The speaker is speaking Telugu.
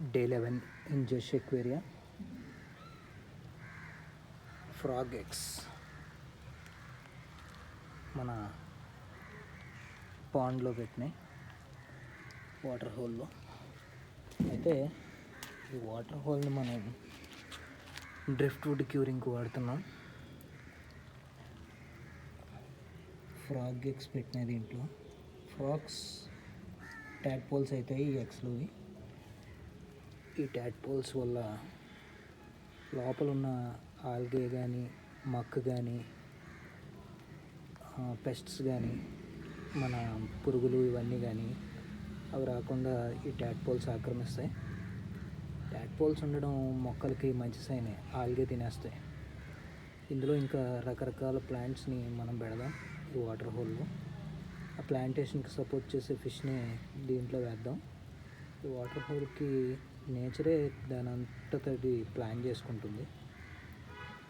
డే 11 ఇన్ జష్ ఎక్వేరియా. ఫ్రాగ్ ఎగ్స్ మన పాండ్లో పెట్టినాయి, వాటర్ హోల్లో. అయితే ఈ వాటర్ హోల్ని మనం డ్రిఫ్ట్ వుడ్ క్యూరింగ్కి వాడుతున్నాం. ఫ్రాగ్ ఎగ్స్ పెట్టినాయి దీంట్లో. ఫ్రాగ్స్ ట్యాడ్పోల్స్ అవుతాయి ఈ ఎగ్స్లోవి. ఈ ట్యాడ్పోల్స్ వల్ల లోపల ఉన్న ఆల్గే కానీ, మక్ కానీ, పెస్ట్స్ కానీ, మన పురుగులు ఇవన్నీ కానీ అవి రాకుండా ఈ ట్యాడ్పోల్స్ ఆక్రమిస్తాయి. ట్యాడ్పోల్స్ ఉండడం మొక్కలకి మంచి సైనే, ఆల్గే తినేస్తాయి. ఇందులో ఇంకా రకరకాల ప్లాంట్స్ని మనం పెడదాం ఈ వాటర్ హోల్లో. ఆ ప్లాంటేషన్కి సపోర్ట్ చేసే ఫిష్ని దీంట్లో వేద్దాం. ఈ వాటర్ హోల్కి నేచరే దాని అంతటది ప్లాన్ చేసుకుంటుంది.